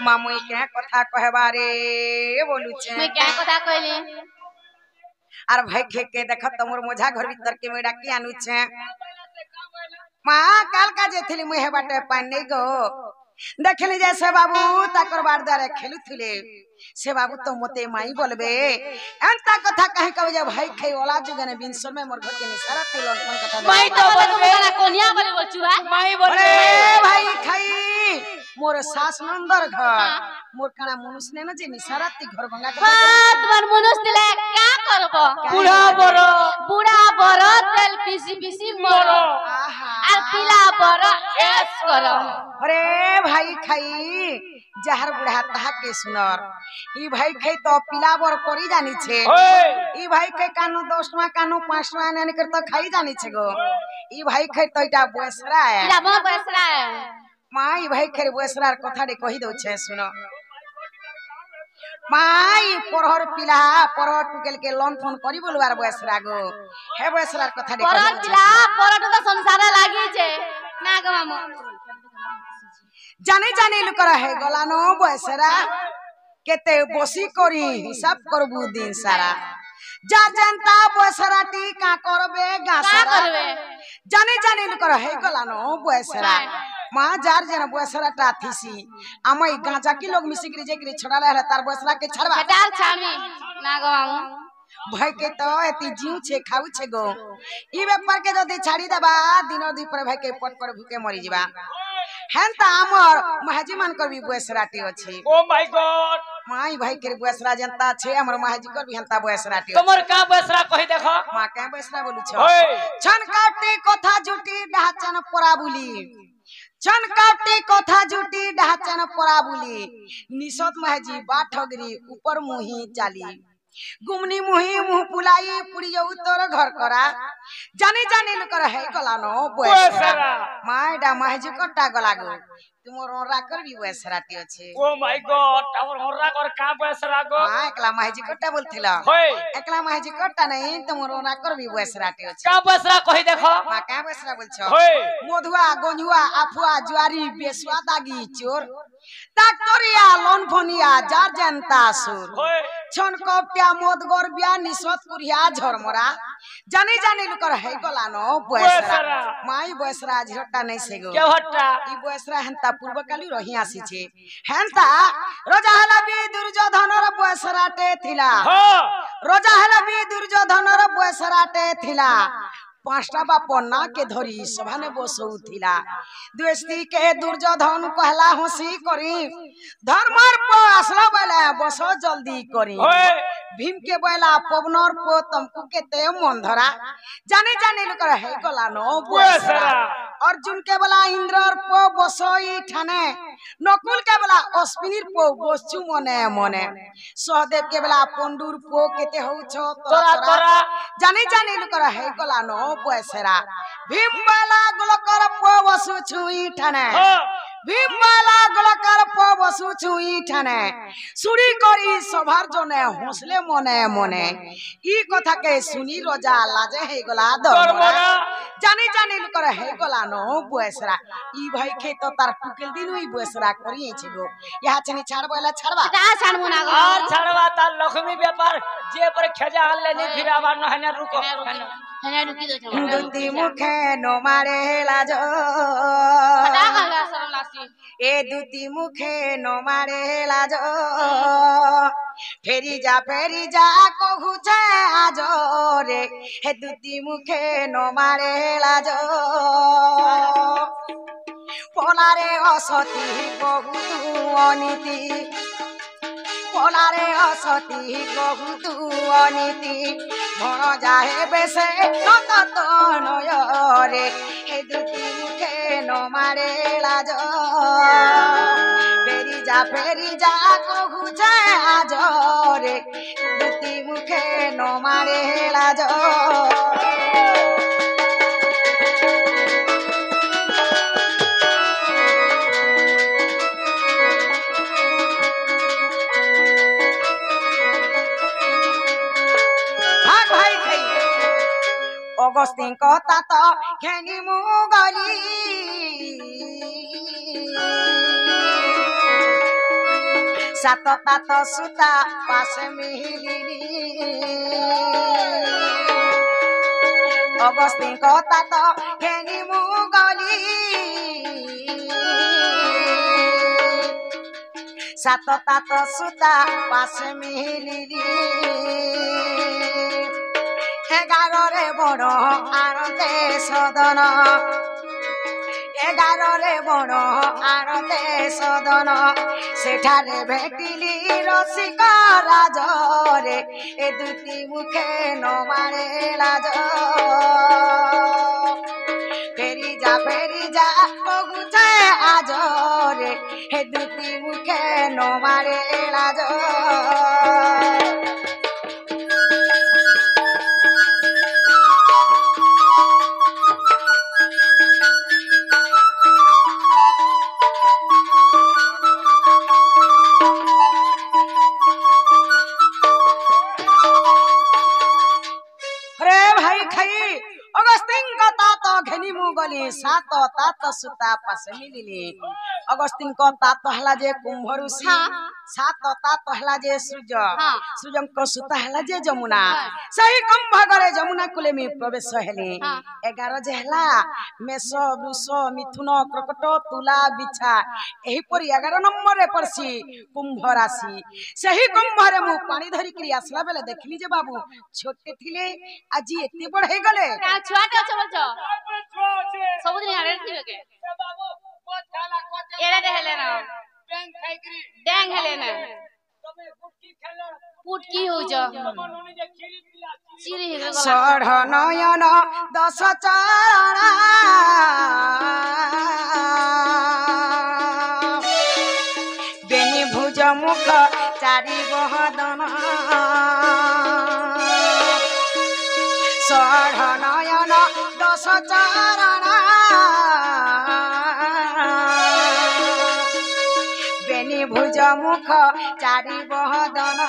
मामुई क्या कथा कहबारे बोलू छे मैं क्या कथा कहली आर भाई खे के देख तमोर मोझा घर भीतर के मेडा की आनु छे मां काल का जेथिली मुहे बाटे पानी गो देखली जैसे बाबू ताकर बार दारे खेलुथिले से बाबू तो मते माई बोलबे एंता कथा कहि कबे जे भाई खे ओला जुगने बिनसर में मोर घर के निसारा तिलन कोन कथा मैं तो बोलबे कोनिया बोले बोलचू है माई बोले भाई खाई मोर सास नंदर घर मोर काना मनुष्य ने न जे निसारा ति घर भंगा के तुम्हार मनुष्य दिले क्या करबो बुढ़ा बरो तेल पीसी मरो आ पीला बरो ऐस करो अरे भाई खाई जहर बुढ़ा तहा के सुनर ई भाई खाई तो पीला बर करी जानी छे ई भाई खाई कानो 10 टका कानो 5 टका ने कर तो खाई जानी छे गो ई भाई खाई तो इटा बसरा है इटा बसरा है माई भाई खाई बसरार कथा रे कहि दउ छे सुनो माई परहर पिला परहर टुकेल के लोन फोन करी बोलवार बसरा गो हे बसरार कथा रे परहर पिला परहर तो संसार लागी छे ना गो मामू जाने जाने लुकर है गलानो बसरा केते बसी करी हिसाब करबू दिन सारा जा जनता बसराटी का करबे गासरा जाने जाने लुकर है गलानो बसरा मां जार जन बसराटा थीसी आमई गांजा की लोग मिसिकरी जेकरी छड़ा ले तार बसरा के छड़वा डाल छामी ना गो मामू भाई के तो एती जीव छे खाउ छे गो ई व्यापार के जदी छाड़ी देबा दिनो दी पर भाई के पट पर भूखे मरी जिबा हेंता हमर महाजी मान कर भी बसराटी अछि ओ माय गॉड माई भाई के बसरा जनता छे हमर महाजी कर भी हंता बसराटी तमर का बसरा कहि देखो मां के बसरा बोलू छ छन काटे कथा जुटी डाचन परा बुली छन काटे कथा जुटी डाचन परा बुली निसत महाजी बाठगरी ऊपर मुही चाली गुमनी मुही मुह पुलाई पुड़ियो तोर घर करा जाने जाने लकर है गलानो बसरा माइडा महाजी कट्टा गला गो तुमर ओरा कर भी बसराटी अछि ओ माय गॉड हमर ओरा कर का बसरा गो हां एकला महाजी कट्टा बोलथिला होय एकला महाजी कट्टा नहीं तुमर ओरा कर भी बसराटी अछि का बसरा कहि देखो मां का बसरा बोल छ होय मोधुआ गोंजुआ आफुआ जुआरी बेसवा दागी चोर डाक्टरिया लोन फोनिया जार जनता सुर होय छन कपटिया मोदगोर बिया निसत पुरिया झरमरा जाने जाने लुकर है गलानो बसरा माई बसरा झट्टा नहीं से गो के हट्टा ई बसरा हंता पूर्व काली रही आसी छे हंता रोजा हला बी दुर्योधनर बसराटे थिला हां रोजा हला बी दुर्योधनर बसराटे थिला पांचटा बाप ना के धरी सभाने बसौ थिला द्वेष्टि के दुर्योधन कहला हंसी करी धर्मर प असला बेला बसो जल्दी करी भीम के बेला पवनर प तुमको केते मन धरा जाने जाने लकर है गलानो बसरा अर्जुन के बेला इंद्रर प बसोई ठाने नकुल के बेला अश्विनीर प बसचु मने मने सहदेव के बेला पंडुर प केते हौ छ तोरा जाने जाने लकर है गलानो बसरा भीम बेला गुलकर प बसु छुई ठाने भीम बेला गुलकर प बसु छुई ठाने सुरी करी सभार जने हंसले मने मने ई कथा के सुनी रोजा लाजे हे गला दरमरा जाने जाने लकर हे गला नो बसरा ई भाई खे तो तार टुकेल दिन ई बसरा करिए छे गो यहा छनी छाड़बला छाड़वा ता छाड़मु ना गो और छाड़वा ता लक्ष्मी व्यापार जे पर खेजा हल्ले नि फिरावा नहने रुको हने रुकी दो छ दुती मुखे नो मारे लाजो हटा गला सरलासी ए दुती मुखे नो मारे लाजो फेरी जा कहू छे आजो रे हे दुती मुखे नो मारे लाजो पोलारे असती कहू तू अनीति पोलारे असती कहू तू अनीति भण जाहे बेसे नत नय रे हे दुती मुखे नो मारे लाजो फेरी जा कहू छे आज रे दुती मुखे नो मारे लाजो अगस्तीन कहता तो घेनी मुगली सात तात सुता पास मिलिली अगस्ती कता तो घेनी मुगली सात तात सुता पास मिलिली 11 रे बड़ आनंदे सदन 11 रे बड़ आनंदे सदन सेठारे भेटिली रसिक राज रे ए दुती मुखे न मारे लाज फेरी जा कहुछे आज रे हे दुती मुखे न मारे लाज घेनी मुगली सात तात सुता पास मिलिली अगस्तीन को तात हला जे कुंभ ऋषि सात तात हला जे सूर्य सूर्यंक सुता हला जे जमुना सही कुंभ गरे जमुना कुले में प्रवेश हेले 11 जे हला मेष वृष मिथुन कर्कट तुला बिछा एही पर 11 नंबर रे परसी कुंभ राशि सही कुंभ रे मु पानी धरि करी आसला बेले देखली जे बाबू छोटे थिले आज एते बड़ हे गले छुआटे छ बोलछो सबुदिन आरे थिबे के बाबू कोत खाला कोत एरे देहले ना बैंक खाइकरी डेंग हेले ना तमे कुटकी खेलो कुटकी हो जा मनोनी जे खीरी पिला चिरी हेले सढ़ नयन 10 चरणा बेनी भुज मुख चारि बहदन सढ़ नयन 10 चरणा बेनी भुज मुख चारि बहदन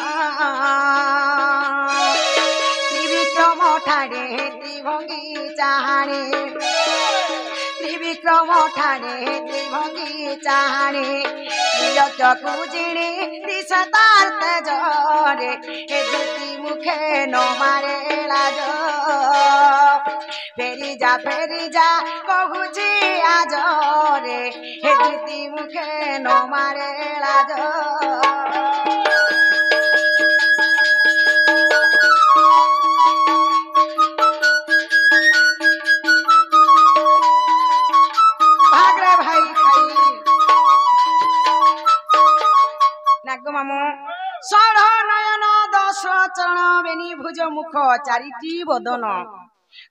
त्रिविक्रम ठाणे त्रिभंगी चाहाणे त्रिविक्रम ठाणे त्रिभंगी चाहाणे त्रिलोक्यकु जिणे दिशतार तेजरे हे दुती मुखे न मारे लाज फेरी जा कहुची आज रे हे दुती मुखे न मारे लाज सढ़ नयन 10 चरण बेनी भुज मुख चारिटी बदन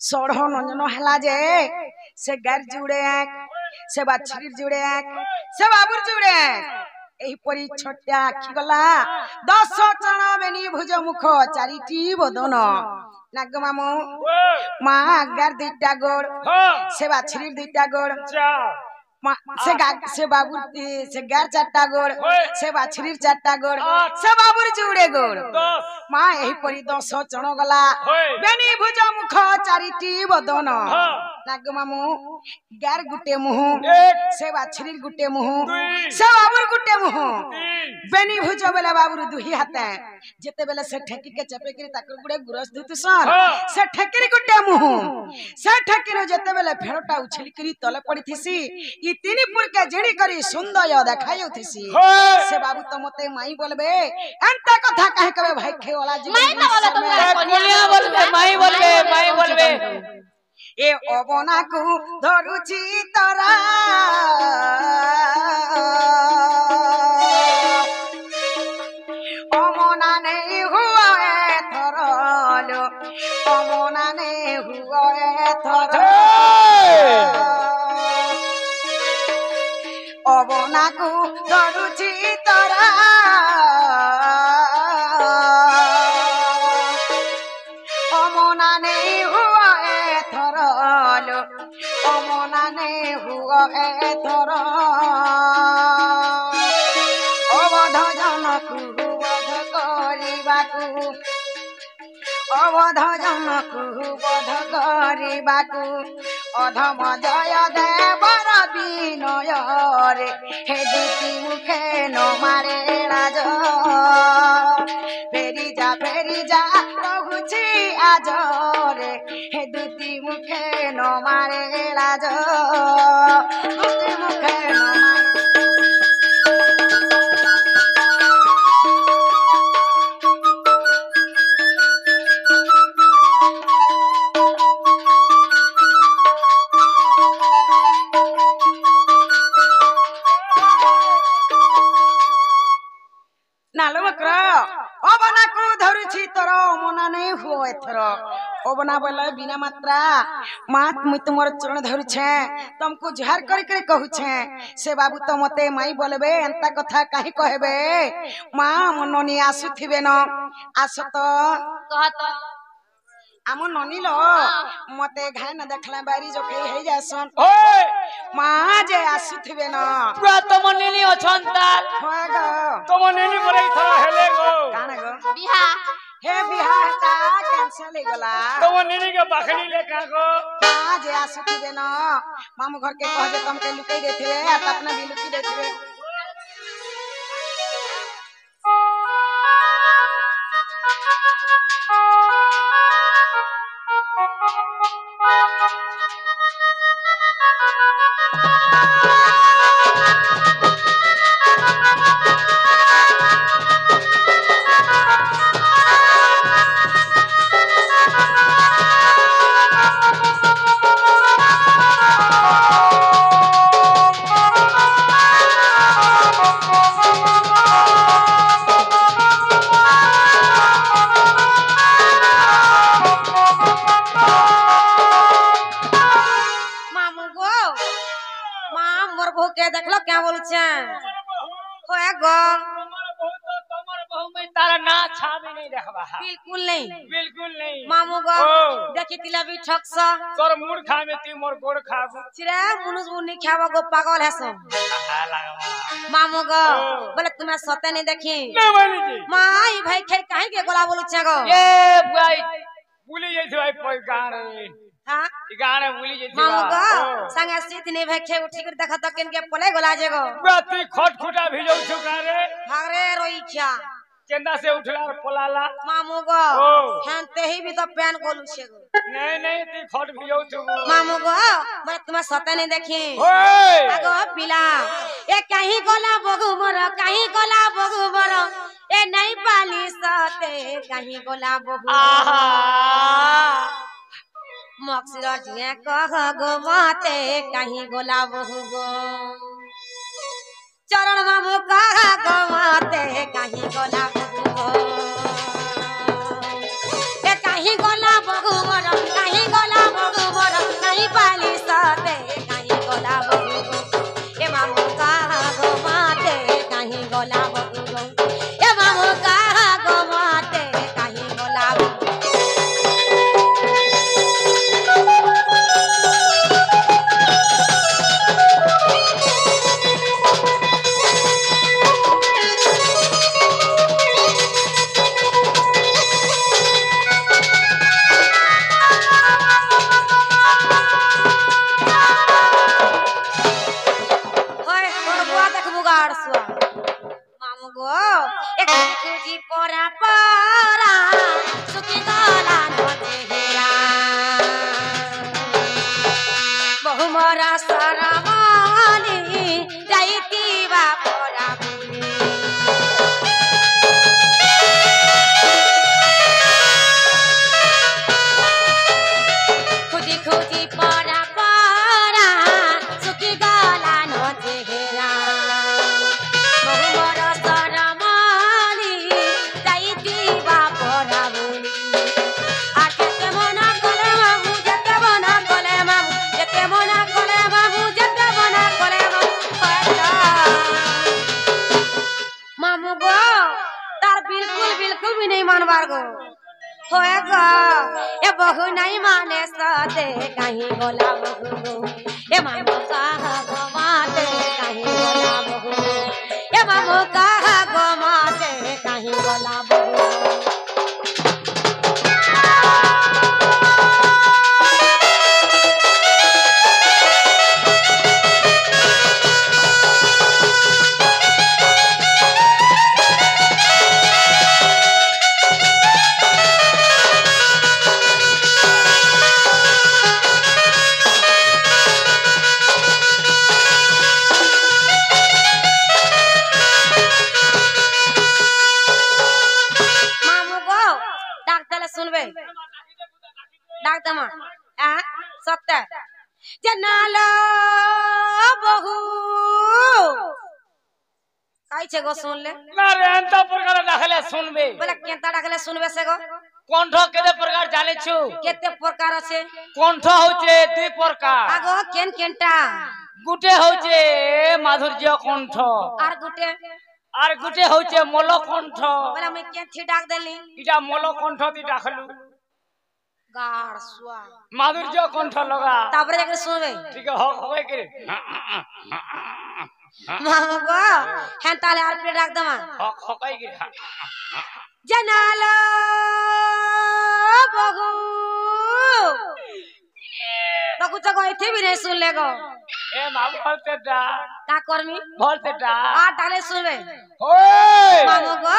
सढ़ नयन हला जे से गार जुड़े से बाछरी जुड़े से बाबुर जुड़े एही परी छोटा आखि गला 10 चरण बेनी भुज मुख चारिटी बदन नाग मामू माँ गार 2टा गोड़ से बाछरी 2टा गोड़ से बाबुर से गार 4टा गोड़ से बाछरी 4टा गोड़ से बाबुर जुड़े गोड़ माँ एही परी 10 चरण गला बेनी भुज मुख चारिटी बदन नाग मामू गार गुटे मुह से बाछरी गुटे मुह से बाबुर गुटे मुह बेनी भुज बेले बाबुर दुही हाथे जेते बेले से ठेकी के चपे करी ताकर गुडे गुरस दुतसन से ठेकी गुटे मुह से ठेकी रो जेते बेले फेरटा उछली करी तले पड़ी थिसी ई तीनी पुर के जेडी करी सुंदर देखायो थिसी से बाबू तो मते माई बोलबे एंता कथा काहे कबे भाई खे वाला जी माई ना बोले तुम कोनिया बोलबे माई बोलबे ए अबना को धरुची तरा अमना नहीं हुआ थरलो अमना नहीं हुआ थरलो अबना को धरुची तरा अमना नहीं हुआ थरलो अमना नहीं हुआ थर अवध जनकु वध करिबाकु अवध जनकु वध करिबाकु अधम जय देवर विनय रे हे दुती मुखे न मारे लाज लाज रे हे दुती मुखे न मारे लाज दुती मुखे न मारे नालो बकरा अबना को धरुछि तोर मना नहीं हो एथर अबना बोले बिना मात्रा मात मुई तुमर चरण धरुछे तुमको जुहार करी करी कहूछे से बाबू तो मते माई बोलबे एंता कथा काहे कहबे मां मननी आसुथिबे न आसो तो कहत आम ननी लो मते घाय न देखला बारी जो कई हे जासन ओए मां जे आसुथिबे न पुरा तम नेनी अछन ताल होय गो तम नेनी परे थरा हेले गो काना गो बिहा हे बिहार ता कैंसिल हो गला तम नेनी के बखनी ले का गो मां जे आसुथिबे न मामू घर के कह जे तुमके लुकई देथिबे आ त अपना भी लुकी देथिबे देखलो क्या बोलू छे होए गो तमर बहु में तारा ना छाबे नहीं देखबा बिल्कुल नहीं मामू गो देखि तिला भी ठक्स तोर मुड़ खा में ती मोर गोड़ खाबू चिरे मुनुस मुन्नी खाबा गो पागल हैसो मामू गो बोले तुम्हें सते नहीं देखी नहीं वाली जी माई भाई खेल काहे के गोला बोलू छे गो ये बुआई भूली जैसे भाई कोई गाने हां ई गाने भूली जैसे मामू गो संगे सीत नहीं भाई खे उठी कर देखा तो किन के पले गोला जे गो बाती खटखुटा भिजौ छु गारे भाग रे रोई क्या केंदा से उठला और पलाला मामू गो हनते ही भी तो पैन गोलू छे गो नहीं ती खट भिजौ छु मामू गो मैं तुम्हें सते नहीं देखी ओए आगो पिला ए कहीं गोला बगु मोर कहीं गोला बगु मोर ए नहीं पाली सते कहीं गोला बगु आहा मक्सिर जिए कह गो माते कहीं गोला बगु गो चरण मामू कह गो माते कहीं गोला बगु गो ए कहीं गोला बगु मोर कहीं गोला बगु मोर नहीं पाली सते कहीं गोला बगु गो ए मामू कह गो माते कहीं गोला बगु गो ए मामू कह गो माते कहीं गोला बगु खुजी परा परा सुखी गला नदेरा बहु मोरा सारा माली जाईती बा परा बुली खुजी खुजी परा परा सुखी गला नदेरा बहु मोरा सारा बिल्कुल भी नहीं मानवार गो होएगा ए बहु नहीं माने सते कहीं गोला बहु गो ए मामू कहा गो माते कहीं गोला बहु ए मामू कहा गो माते कहीं गोला बहु सुनबे डाक दमा आ सत्य जे नाला बहु काई छे गो सुन ले ना रे अंत प्रकार डाकले सुनबे बोले केंता डाकले सुनबे से गो कंठ केते प्रकार जाने छु केते प्रकार আছে कंठ होचे दुई प्रकार आगो केन केनटा गुटे होचे माधुर्य कंठ আর গুটে হচ্ছে মলকণ্ঠ বলে আমি কেনছি ডাক দেলি এটা মলকণ্ঠ দি ডাকলু গাড় সুয়া মাধুর্য কণ্ঠ লগা তারপরে দেখে শুনবে ঠিক হক হয় কি মামা গো হ্যাঁ তাহলে আর প্লে ডাক দমা হক হকাই কি জনাল বহু বাকু তো এতে भी नहीं सुन ले गो এ মা বলতে দা का करमी বলতে দা आ তাহলে শুনবে ওই মামা গো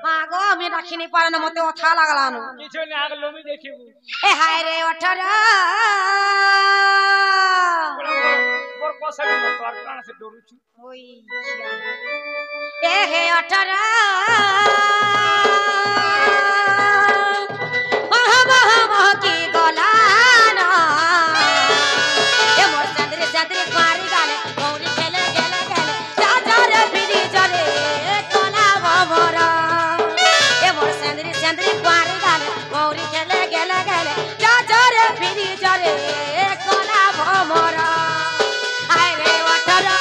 মা গো আমি রাখি নি পারে না মতে ওঠা লাগলানো কিছু না আগলো আমি দেখিবু এ হায় রে ওঠরা বড় কসলি না তোর প্রাণ সে ডরুছু ওই এ হে ওঠরা মহা মহা মহা কি গলানা এ মোর চাঁদরে চাঁদরে পারি গালে গৌরি খেলে গেলে গেলে চাচারে বিড়ি জলে কলা ভমরা এ মোর চাঁদরে চাঁদরে পারি গালে গৌরি খেলে গেলে গেলে চাচারে বিড়ি জলে কলা ভমরা হায় রে ওঠরা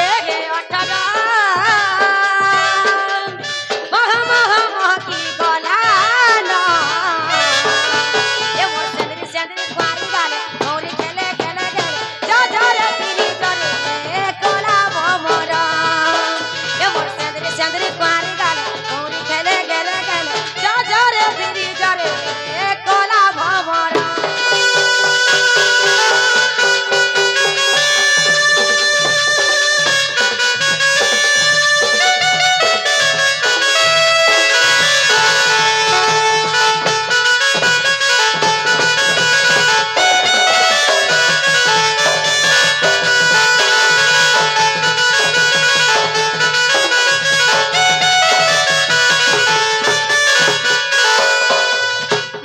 এ হে ওঠরা মহা মহা মহা কি গলানা এ মোর চাঁদরে চাঁদরে পারি গালে গৌরি খেলে গেলে গেলে চাচারে বিড়ি জলে কলা ভমরা এ মোর চাঁদরে চাঁদরে পারি গালে গৌরি খেলে গেলে গেলে চাচারে বিড়ি জলে কলা ভমরা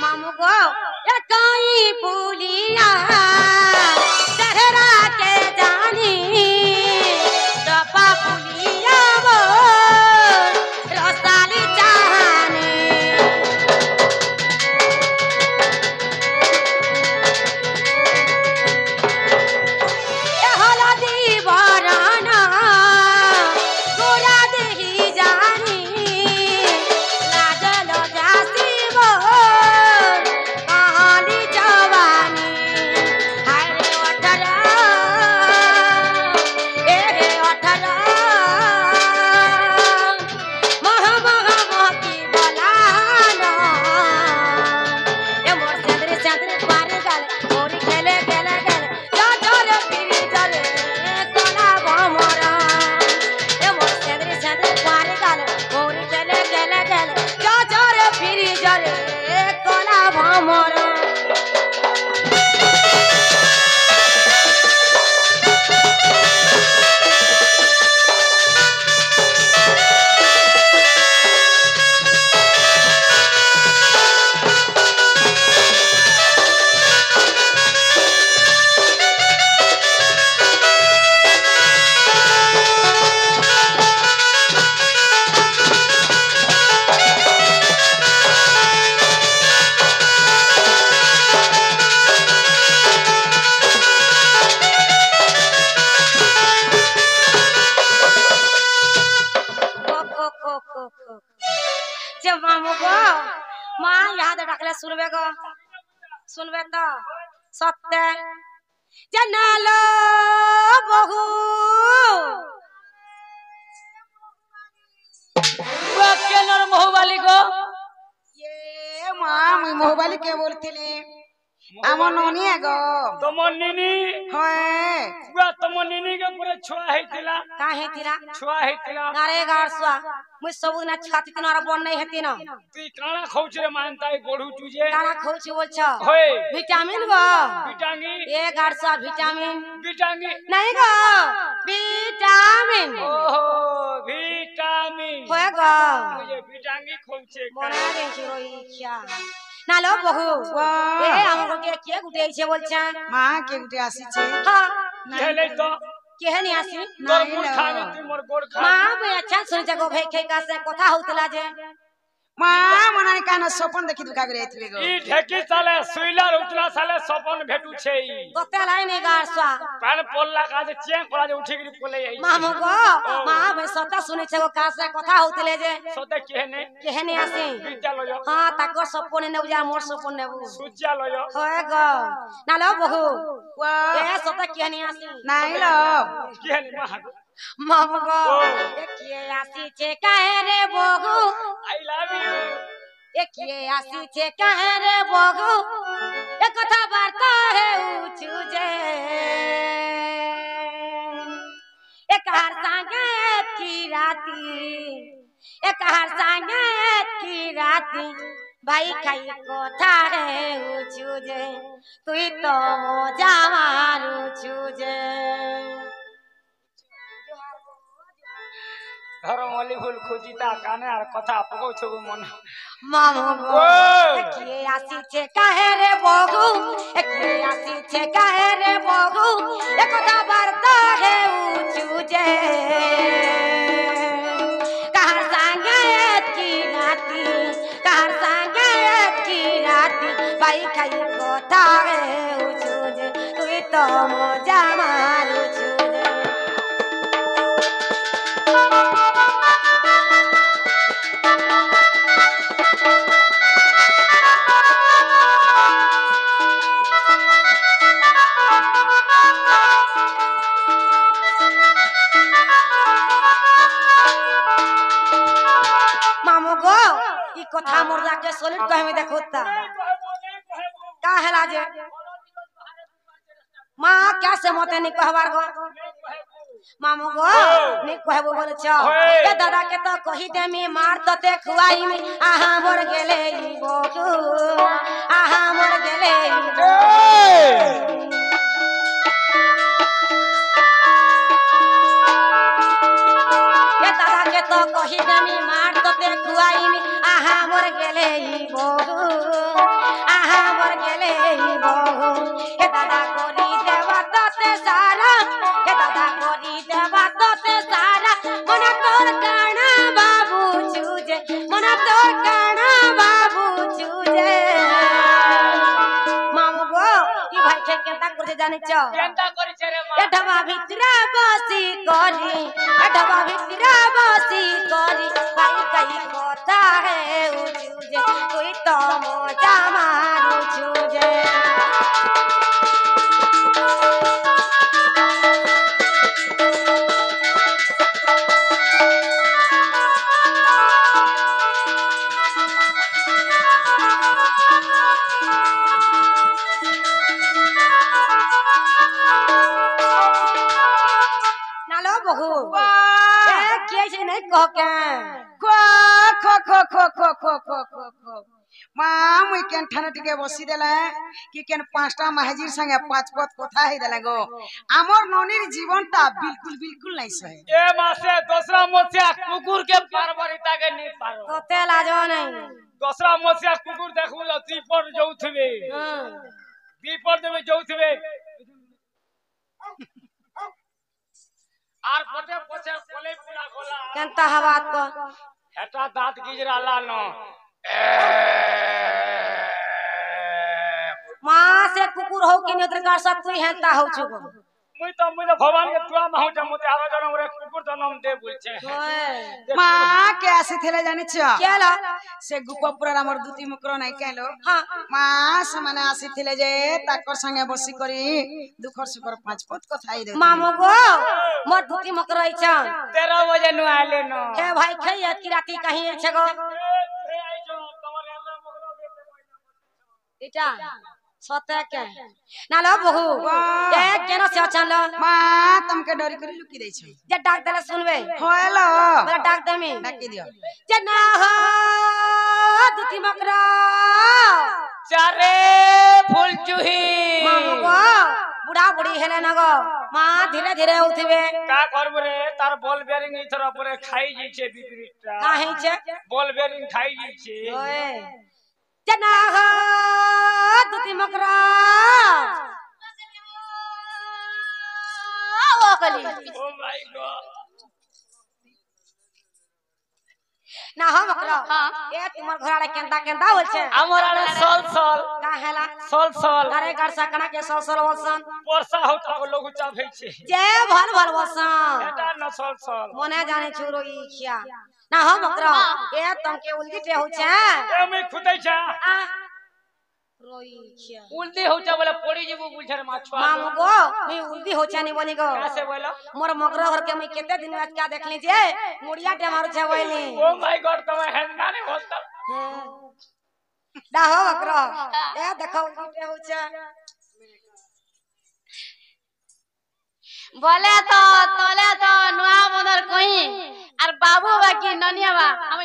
मामू गो ये काई पुलिया चेहरा के जानी डपा पुलिया वो रसाली चाहनी ये हलदी बराना गोरा देही जानी लाजल जासी वो कहानी जवानी हाय रे ओठरा ए रे ओठरा महा महा मोती बलाना ए मोर चंद्रे चंद्रे पारे गाले गोरी खेले गेले गेले चाचरे फिरी चले कोला भमरा ए मोर चंद्रे चंद्रे पारे गाले गोरी खेले गेले गेले चाचरे फिरी चले कोला भमरा जब मामू गो माँ याद रखले सुनबे गो सुनबे तो सत्य जनालो बहु কেনর মহুবালি গো ये माँ मुई मोहबाली के बोलथिली আমার ননি গো তোমার নিনি হয় পুরা তোমার নিনি কে পুরা ছোয়া হইতিলা काहे तिरा ছোয়া হইতিলা नारे गारसुआ मुई सब ना छाती तिनारा बन नहीं हेती न তুই কানা খাউছরে মানতাই গড়ু চুজে काना खोची बोलछ হয় विटामिन गो বিটাঙ্গি ए गारसुआ विटामिन বিটাঙ্গি नहीं गो विटामिन ओहो विटामिन होए गो मुझे विटांगी खूब ছে মনে রেখে রইছা নালো বহু এ আমাকে কে গুটেইছে বলছেন মা কে গুটে আসিছে হ্যাঁ হেলে তো কেহে নি আসি তোর মুড় খাবি তুই মোর গোড় খা মা বে अच्छा सुन जगो भाई के का से কথা হউতলা যে মা মনানি কান সপন দেখি দুকা করে আইতবে গো ই ঢেকি সালে সুইলার উতলা সালে সপন ভেটু ছে কতে লাই নি গারসা কান পল্লা কাজে চেং করা যে উঠে গরি পলে এই মামু গো মা বে সতা শুনে জগো কা से কথা হউতলে যে সতে কেনে কেহে নি আসি বিদ্যালয় হ্যাঁ তাকর সপনে নেউ যা মোর সপন নেবু সূর্যালয় হয় গো নালো বহু ওয়া এ সতা কেহে নি আসি নাই লো কেনে মা মামু গো কে আসিছে কাহে রে বহু আই লাভ ইউ কে আসিছে কাহে রে বহু এ কথা বার্তা হে উচু যে এ কার সঙ্গে কি রাতি এ কার সঙ্গে কি রাতি ভাই খাই কথা হে উচু যে তুই তো মজা মারুছু যে ধর মলি ফুল খুঁজিতা কানে আর কথা পকৌছু মন মামু গো ও! কে আসিছে কাহে রে বগু কে আসিছে কাহে রে বগু এ কথা বার্তা হে উচু যে কার সঙ্গে কি রাতি কার সঙ্গে কি রাতি ভাই খাই কথা হে উচু যে তুই তো মজা মারুছু যে मामू गो ई कथा मोर जाके सॉलिड कहमे देखोता का हेला जे मां क्या से मते नि कहबार गो मामू गो नि कहबो बोल छ ए दादा के तो कहि दे मी मार तते खुआई में आहा मोर गेले ई बोगु आहा मोर गेले ई ए दादा के तो कहि दे मी मार तते खुआई में आहा मोर गेले ई बोगु आहा मोर गेले ई बोगु ए दादा कोरी देवा तते सारा ए दादा कोरी देवा तते सारा मना तोर काना बाबू चूजे मना तोर काना बाबू चूजे मामू गो ई भाई के केता करते जानि छ केंता करिছে रे মা एठवा भितरा बसी करी एठवा भितरा बसी करी भाई कई কথা है उजुजे कोई तो मजा मारू छुजे नालो बहु ए के छै नहीं कह के খো খো খো খো খো খো খো খো খো মা মুই কেন ঠানে টিকে বসি দেলে কি কেন পাঁচটা মাহাজির সঙ্গে পাঁচ পথ কথা হই দেলে গো আমার ননির জীবনটা বিলকুল বিলকুল নাই সহে এ মাসে দোসরা মসিয়া কুকুর के पारवरिता के नहीं पारो तोते लाजो नहीं दोसरा मसिया कुकुर देखू दीपर जाउथबे दीपर देबे जाउथबे आर पटे पछे कोले पूरा गोला केनता हवात को हेटा दांत गिजरा लानो मां से कुकुर हो कि नेत्र का सब तू हेता हो छुगो मुई तो भगवान के तुआ महु जमते आरो जनम रे कुकुर जन्म दे बोलछे ओए মা কে আসি থেলে জানিছ केला সে গোপপুরার আমার দুতি মুকর নাই কেলো हां মা সমানে আসি থেলে যে তাকর সঙ্গে বসি করি দুখর সুখর পাঁচ পথ কথা হই দে मामू गो मोर धुती मकरई छ 13 बजे नु आले न हे भाई खई की राती कहीं छ गो ए आई जो तमरे हमरा मगरा बेटे इटा सते के नालो बहु ए केनो से अचन लो মা তমকে ডরি করে লুকি দেছ जे डाक देले सुनबे হলো बोला डाक दे मी ডাকি দিও जे ना हो धुती मकरा चारे फूल चूही मामू गो बुढ़ा बुढ़ी हेले न गो माँ धीरे धीरे उठिबे का करबो रे तार बॉल बेरिंग इथर परे खाई जइछे बिपरीतटा काहे छे बॉल बेरिंग खाई जइछे ओए जना हो दुती मकरा वो कली ओ माय गॉड ना हो मकरा हाँ। ए तुमर घोड़ा केंदा केंदा होल छे हमरा रे सल सल का हेला सल घरे घर सकना के सल वसन वर्षा होत लोग चाभै छे जे भल भल वसन एटा न सल मोने जाने छोरो ई खिया ना हो मकरा ए तुमके उल्टी पे हो छे ए मैं खुदै छा आ रोई खिया उल्टी हो जा बोले पड़ी जेबो बुझर माछवा मामू गो मी उल्टी हो छे नी बनी गो कैसे बोला मोर मकरा घर के मैं केते दिन बाद क्या देखली जे मुड़िया टे मारू छे वइली ओ माय गॉड तमे हेंगा नहीं बोलता डा हो मकरा ए देखो उल्टी हो छे बोले तो तोले तो नुआ बंदर कहीं और बाबू बाकी ननिया बा हम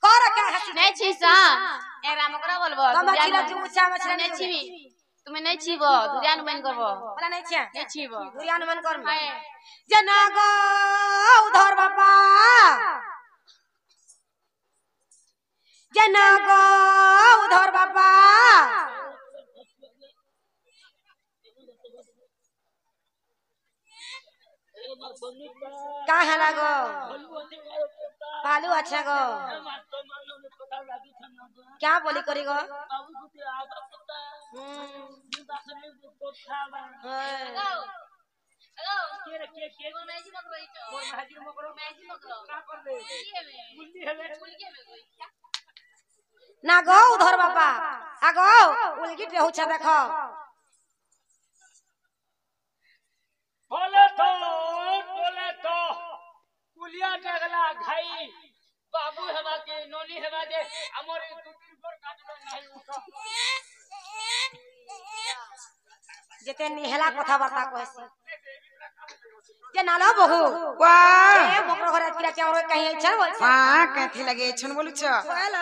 कर के हंसी नहीं छी सा एक राम करा बोलबो तो मछली जो ऊंचा मछली नहीं छीबी तुम्हें नहीं छीबो दुरियान बन करबो बोला नहीं छे नहीं छीबो दुरियान मन कर हाय जना गो उधर बाबा जना गो उधर बाबा का है ना गो भालू अच्छा गो क्या बोली करी गो ना गो उधर बाबा आगो उलगी पे होछा देखो बोले तो कुलिया डगला घाई बाबू हवा के नोनी हवा दे हमरे दुटी पर काटलो नहीं उठो जेते निहला कथा बार्ता कहसी जे नालो बहु वाह ए मकरो घरे किरा के और कहीं छन बोल छ माँ कहते लगे छन बोलू छ बोला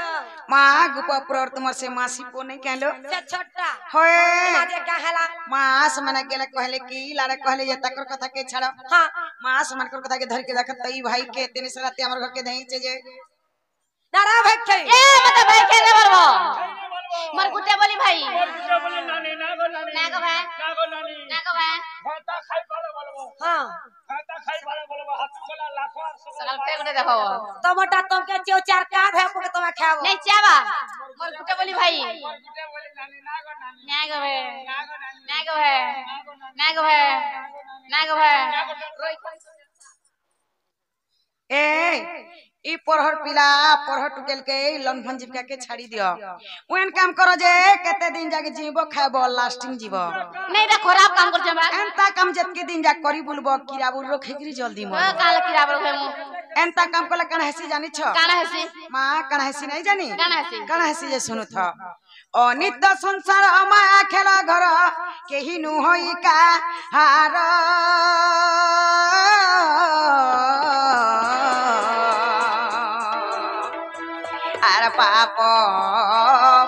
माँ गुपा पर तुमर से मासी को नहीं कहलो से छोटा होए माजे का हला माँ समना गेले कहले की लाड़ा कहले जे तकर कथा के छाड़ो हां माँ समन कर कथा के धर के रखत तई भाई के तेने सराते हमर घर के धई छे जे नारा भाई के ए बता भाई केने बोलबो मर गुटे बोली भाई बोले नानी ना गो नानी ना गो भाई ना गो नानी ना गो भाई खाता खाई वाला बोलबो हां खाता खाई वाला बोलबो हाथ वाला लाखों सकल पे गुटे देखो टमाटर तुम के चो चार का है को तुम खाओ नहीं चावा मर गुटे बोली भाई बोले नानी ना गो नानी ना गो भाई ना गो नानी ना गो भाई ना गो भाई ना गो भाई ए ई परहर पिला परहर टुकेल के लंघन जीविका के छाड़ी दियो ओन काम करो जे केते दिन जाके जीवो खाबो लास्टिंग जीवो नहीं रे खराब काम कर जमा एंता काम जतके दिन जा करी बुलबो कीड़ा बुल रखेगरी जल्दी ओ मर काल किरा बरो है मु एंता काम कला कण हसी जानी छ काना हसी मां कण हसी नहीं जानी काना हसी जे सुनु थ अनित्य संसार माया खेला घर केही नु होई का हार आर पाप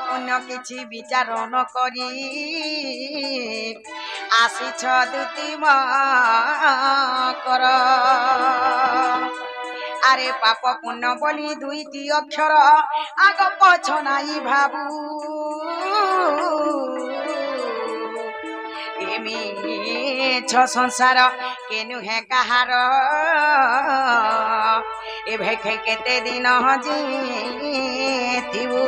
पुण्य किछि विचार न करी आसीछ दुति कर आरे पाप पुण्य बोली दुईटी अक्षर आग पछ नाई भाबू एमी छ संसार केनु है कहार ए भेखे केते दिन हजी थिबू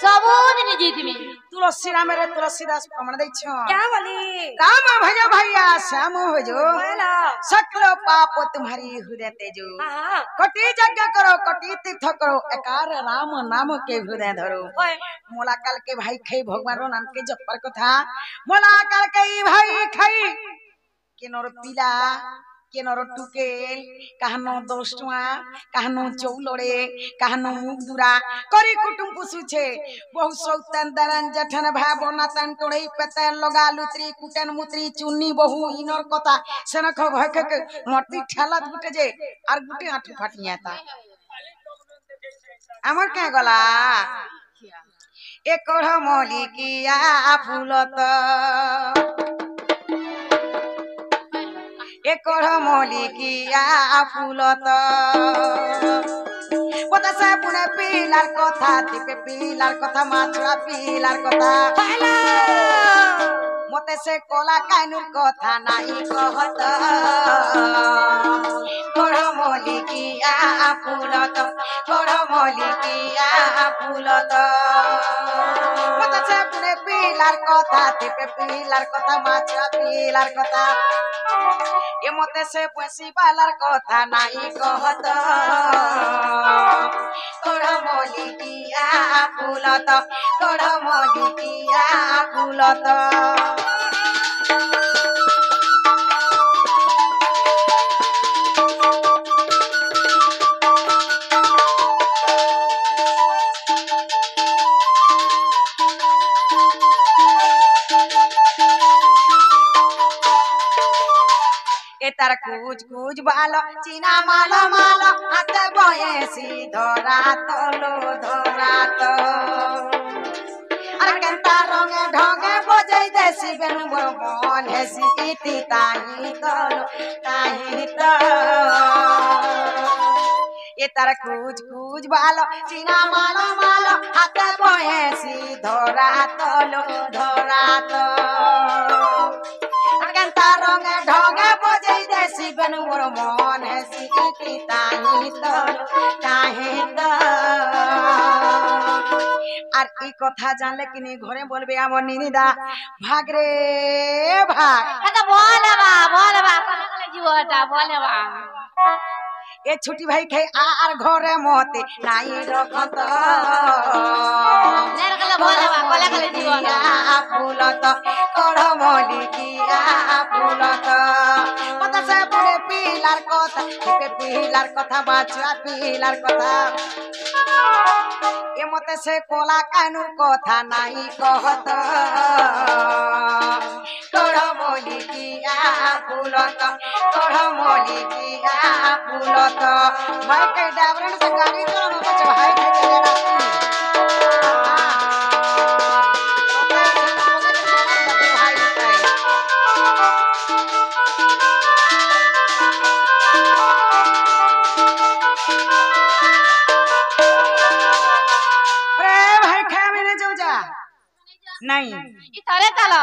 सबो दिन जीती में तुलसी राम रे तुलसीदास प्रमाण दै छ क्या बोली राम भज भैया श्याम हो जो बोला सकल पाप तुम्हारी हृदय तेजो हां कटी यज्ञ करो कटी तीर्थ करो एकार राम नाम के हृदय धरो ओए मोला काल के भाई खई भगवान नाम के जपर कथा मोला काल के भाई खई केनर पिला केनर टुकेल काहनो दोस्तुआ काहनो चौलड़े काहनो मुगदुरा करी कुटुम पुसुछे बहु सौतन दरन जठन भाव नातन टोड़ई पेते लगा लुत्री कुटन मुत्री चुन्नी बहु इनर कथा सनख भयक मर्ती ठेला गुटे जे आर गुटे आठू फाटियाता আমার কে গলা একর মলিকিয়া ফুলত একর মলিকিয়া ফুলত পদাসা পুনে পিলার কথা টিপে পিলার কথা মাছড়া পিলার কথা মতে সে কলা কাইনুর কথা নাই কহত কড় মলিকিয়া ফুলত কড় মলিকিয়া ফুলত মতে সে পুনে পিলার কথা টিপে পিলার কথা মাছড়া পিলার কথা এ মতে সে পশি বালার কথা নাই কহত কড় মলিকিয়া ফুলত কড় মলিকিয়া ফুলত তার কুচ কুচ ভালো চিনা মালো মালো হাতে বয়েছি ধরা তলো ধরা তো আর কেনতা রঙে ঢঙে বজাই দেশি বেন মন হেসি ইতি তাহি তলো তাহি তো এ তার কুচ কুচ ভালো চিনা মালো মালো হাতে বয়েছি ধরা তলো ধরা তো রঙে ঢঙে বজাই দেশি বেন মোর মন হেসি ইতি তাহি তো তাহি তো আর এই কথা জানলে কিনি ঘরে বলবে আমার নিনিদা ভাগ রে ভাগ এটা বলে বা জীবটা বলে বা এ ছুটি ভাই খাই আর ঘরে মতে নাই রখত বলে বা বলে গেলে জীবনা ফুলত কড় মলিকিয়া ফুলত কথা সে পুরে পিলার কথা টিপে পিলার কথা বাছড়া পিলার কথা এ মতে সে কোলা কানুর কথা নাই কহত কড় মলিকিয়া ফুলত কড় মলিকিয়া ফুলত ভাই কে ডাবরন से गाड़ी चलाना बच्चा भाई के लेना नहीं इ थरे चलो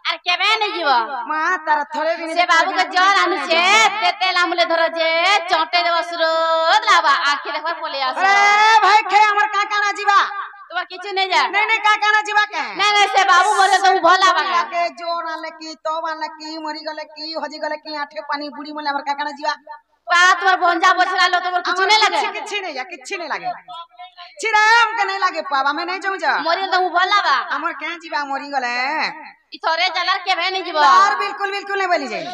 আর কেবে নে জীব মা তার থরে বিনে সে বাবু কে জ্বর আনুছে তেতে লামুলে ধরো যে চটে দেব সুরত লাবা আঁখি দেখবা পলে আসে আরে ভাই খে আমার কাকা না জিবা তোমার কিছু নেই যা नहीं नहीं काका ना जीवा के नहीं से बाबू मरे तो भला बागा के जोर आले की तो वाले की मरी गले की हजी गले की आठे पानी बुड़ी मले हमर काका ना जीवा पा तोर भंजा बछला लो तोर कुछ नहीं लगे किछि नहीं लागे चिराम के नहीं लागे पाबा मैं नहीं जाऊं जा मरे तो भला बा हमर के जीवा मरी गले इ थरे जला के भे नहीं जीव यार बिल्कुल बिल्कुल नहीं बोली जाई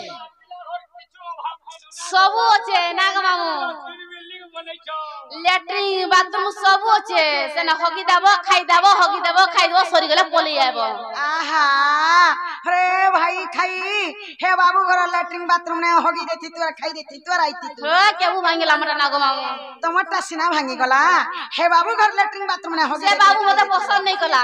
सबु আছে নাগ মামু ল্যাট্রিন বাথরুম সবু আছে সেনা হগি দাব খাই দাব সরি গলে পলি যাইব आहा अरे भाई खाई हे बाबू घर लैट्रिन बाथरूम ने होगी देती तोर खाई देती तोर आईती तू হ কেবু ভাঙ্গিলা আমরা নাগ মামু टमाटर सीना भांगी गला हे बाबू घर लैट्रिन बाथरूम ने होगी সে বাবু মতে পছন্দ नहीं कला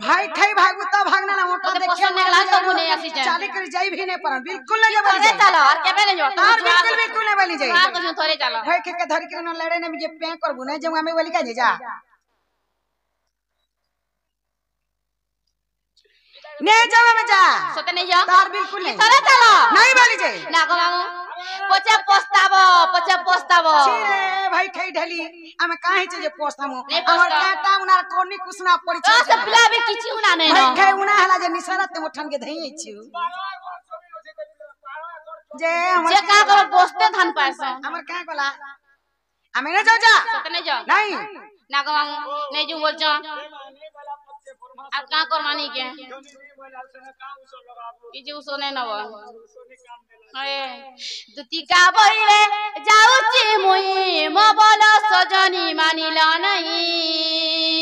भाई खाई भागू तो भागना ना मोटा मते देखिए पसंद नहीं कला तो नहीं आसी जाए चाली कर जाई भी नहीं पर बिल्कुल नहीं बोली थरे जाई चलो और केबे नहीं जो तार बिल्कुल बिल्कुल नहीं बोली जाई हां कुछ थरे चलो भाई के धर के न लड़े ने मुझे पे करबू नहीं जब हमें बोली का जा नहीं जाओ में जा सोते नहीं जाओ तार बिल्कुल नहीं थरे चलो नहीं बोली जाई नाग मामू पचे पछताबो रे भाई खाई ढली हमें काहे जे पोस्तामु नहीं हमर पोस्ता। काटा उनार कोनी कुसना पड़ी तो से पिला भी किछि उना नहीं भाई न खाई उना हला जे निसारत ते उठन के धई छु जे हमर जे का करो दोस्ते धान पास हमर का कोला हमें न जाओ जा सोते नहीं जाओ नहीं नाग मामू नहीं जो बोल जा अब का कर मानी के किछु सोने न बो अरे दुती का बोले जाउची मुई मो बोलो सजनी मानिला नहीं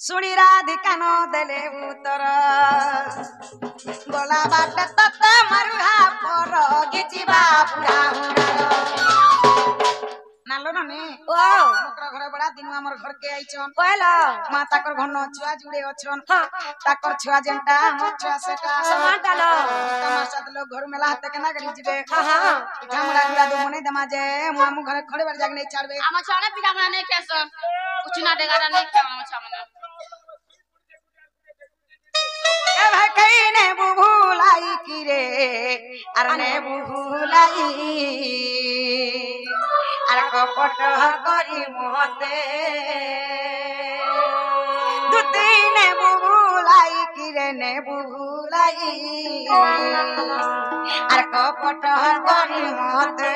सुनी राधिका न देले उतर गोला बाट तत मरुहा पर गिचिबा पुरा हुरा नालो नने ओ मोकरा घर बड़ा दिन हमर घर के आइछन कहला माँ ताकर घर न छुआ जुड़े अछन हां ताकर छुआ जेंटा हमर छुआ सेटा समान डालो तमार साथ लोग घर में लाते केना करी जिबे हां हां हमरा गुड़ा दो मने दमा जे हम घर खड़े बार जाग नहीं छाड़बे आमा छाने पिठा बना नहीं खेसन कुछ ना देगा नहीं खे आमा छाने ए भाई कइने बुभुलाई की रे अरने बुभुलाई अर कपट करी मोहते दुतीने बुभुलाई की रे ने बुभुलाई अर कपट करी मोहते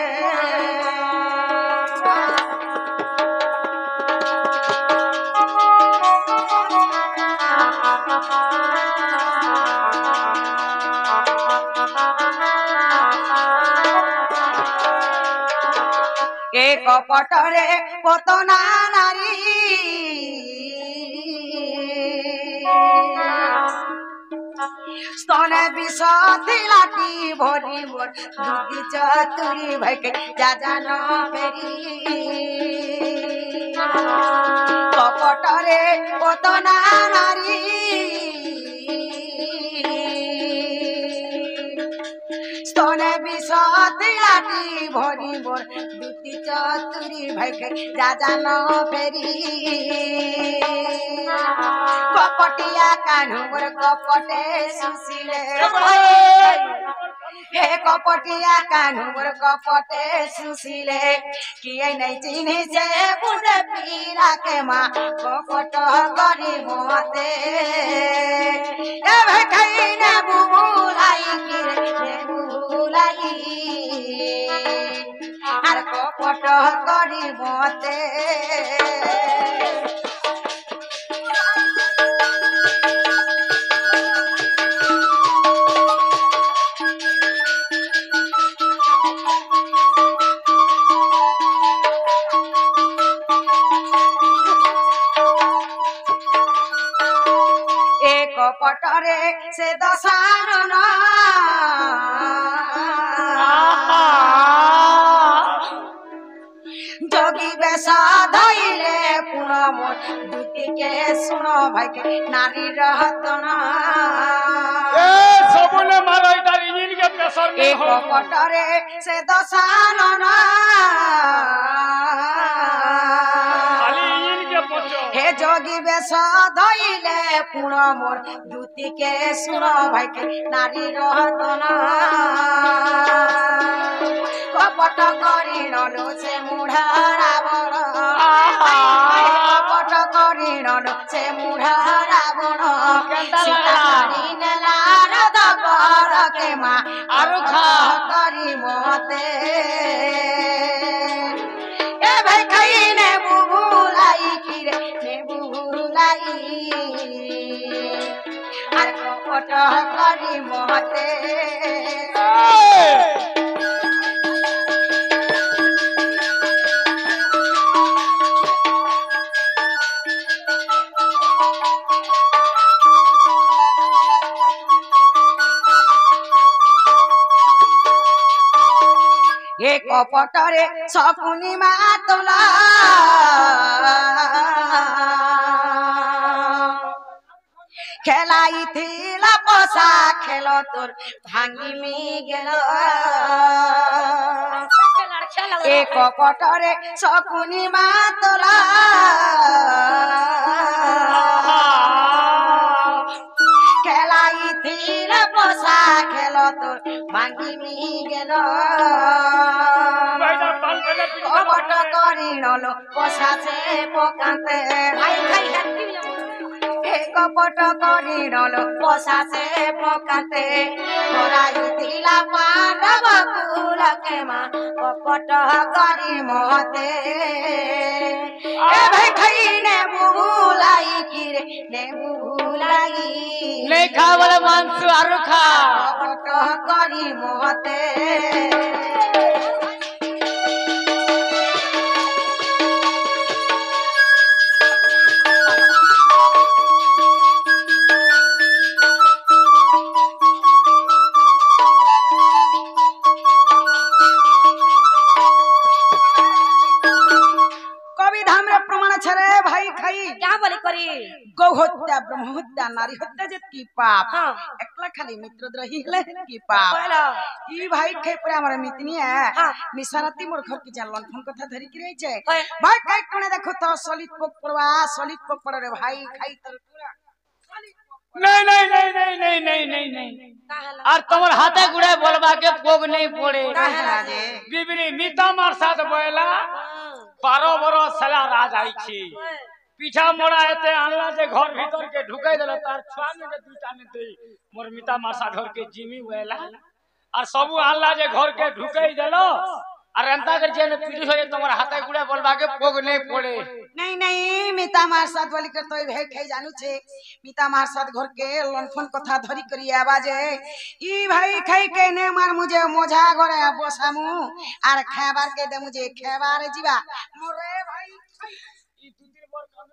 एक पटरे पतना नारी स्तने विष थिलाटी भरी मोर दुखी चतुरी भैके जा जान फेरी कपटरे पतना नारी स्तने विष थिलाटी भरी मोर दुखी चतुरी भैके जा जान फेरी कपटिया कान्हु मोर कपटे सुसिले हे कपटिया कान्हु मोर कपटे सुसिले किए नहीं चिन्ही से बुढ़ पीरा के माँ कपट गरी मोते ए भैने बुबुलाई किरे बुबुलाई आर कपट गरी मोते पटरे से दसारन जोगी बेसा धैले पुनः मोर दुटी के सुनो भाई के नारी रहतना ए सबने मारो इधर इंजन के प्रेशर में एक पटरे से दसारन खाली इंजन के पछो हे जोगी बेसा धैले पुनः मोर दुटी के सुनो भाई के नारी रहतना कपट करी नलो से मुढ़ा रावण कपट करी नलो से मुढ़ा रावण सीतारी नेलार दबर के माँ अरुखा करी मोते ए भाई कइने बुबुलाई किरे ने बुबुलाई आर कपट करी मोते एक पटरे सकुनी मातला खेलाई थिला पसा खेल तोर भांगी गेल एक पटरे सकुनी मातला खेलाई थिला पसा खेल तोर भांगी गेल कपट करी नलो पसाचे पोकाते कपट करी नलो पसाचे पोकाते मोराई तिला पांडव कुल के माँ कपट करी मोते ए भाई खइने बुबुलाई किरे ने बुबुलाई नहीं खा वाला मांस आरु खा कपट करी मोते छरे भाई खाई क्या बोली करी गौ हत्या ब्रह्म हत्या नारी हत्या जे की पाप हाँ। एकला खाली मित्रद्रोही हले की पाप बोलो ई भाई खाई पूरा हमर मितनी है हाँ। मिसाराती मोर घर की जानलन फोन कथा धरी की रही छे ओए। भाई खाई कोने देखो तो सलित पोक पड़वा सलित पोक पड़ रे भाई खाई तर पूरा नहीं नहीं नहीं नहीं नहीं नहीं नहीं नहीं और तुम्हार हाथे गुड़े बोलबा के पोग नहीं पड़े काहेला जे बिबरी मीता मार साथ बोला 12 बरस साला राज आई छी पीछा मोड़ा एते आनला जे घर भीतर के ढुकाई देला तार छुआ में के दुटा में दे मोर मीता मार साथ घर के जिमी वेला और सबु आनला जे घर के ढुकाई देलो और अंता कर जे ने पीड़ी होए तुम्हार हाथे गुड़े बोलबा के पोग नहीं पड़े नहीं नहीं मिता मार साथ वाली कर तो भाई खाई जानू छे मिता मार साथ घर के लनफन कथा धरी करी आवाज है ई भाई खाई के ने मार मुझे मोझा घरे बसामु आर खाबार के दे मुझे खाबार जीवा मोरे भाई ई दू दिन मोर काम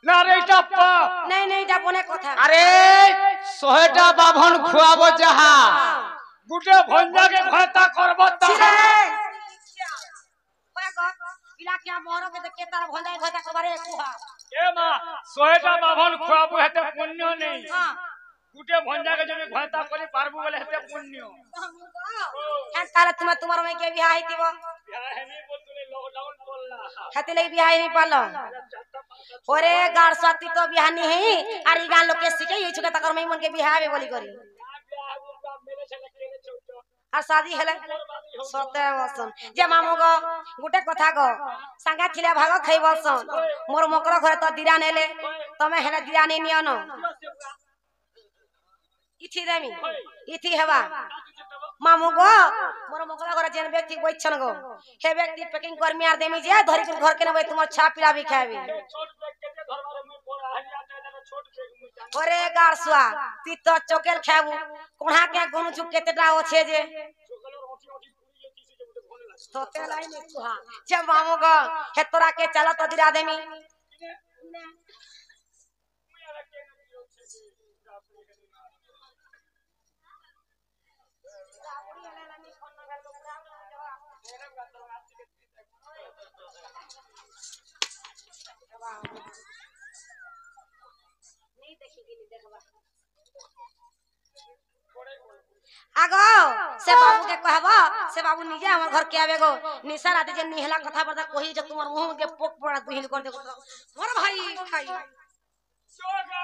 ना रे टप्पा नहीं नहीं जापने कथा अरे सोहेटा बाभन खुआबो जहा गुटे भंजा के भयता करबो ता पिला क्या मोरो के के तार भंजाई भता कबारे कुहा ए मां सोहेटा बाभन खुआबो हेते पुण्य नहीं हां गुटे भंजा के जने भयता करी पारबो बोले हेते पुण्य क्या काल तुम्हार में के बियाह हितिबो है नहीं बोल तूने लॉकडाउन बोलला हते ले बियाह नहीं पालो ओरे गाड़ साथी तो बियाह नहीं है अरे गान लोग के सिखे ये छुके तकर में मन के बियाह में बोली करी मेरे से लकेले चौचो আর শাদি হেলে সতে বসন যে মামু গো গুটে কথা গো সাঙ্গা ছিলা ভাগ খাই বসন মোর মকর ঘরে তো দিরা নেলে তুমি হেলে দিরা নেই নিও ন ইথি দেমি ইথি হেবা মামু গো মোর মকর ঘরে যেন ব্যক্তি বইছন গো হে ব্যক্তি প্যাকিং করমি আর দেমি যে ধরি করে ঘর কেনে বই তোমার ছা পিলা বি খাবি छोट पे केते धरबार मुई बोला हरिया दे छोट पे मुई जा ওরে গাড়সুয়া তুই তো চকেল খাবু কোণা কে গনু চুক কেতেটা আছে যে चोकलर ओठी ओठी पूरी ये किसी के मुझे फोन लगा তোতে লাই নে কুহা যে মামু গো হে তোরা কে চালা তো দিরা দেমি नहीं देखेगी नहीं देखबा आगो से बाबू के कहबो से बाबू निजे हमर घर के आवेगो निशा रात जे निहला कथा बता कोही जे तुमर मुंह के पोक पड़ा दुहिल कर दे मोर भाई खाई चोगा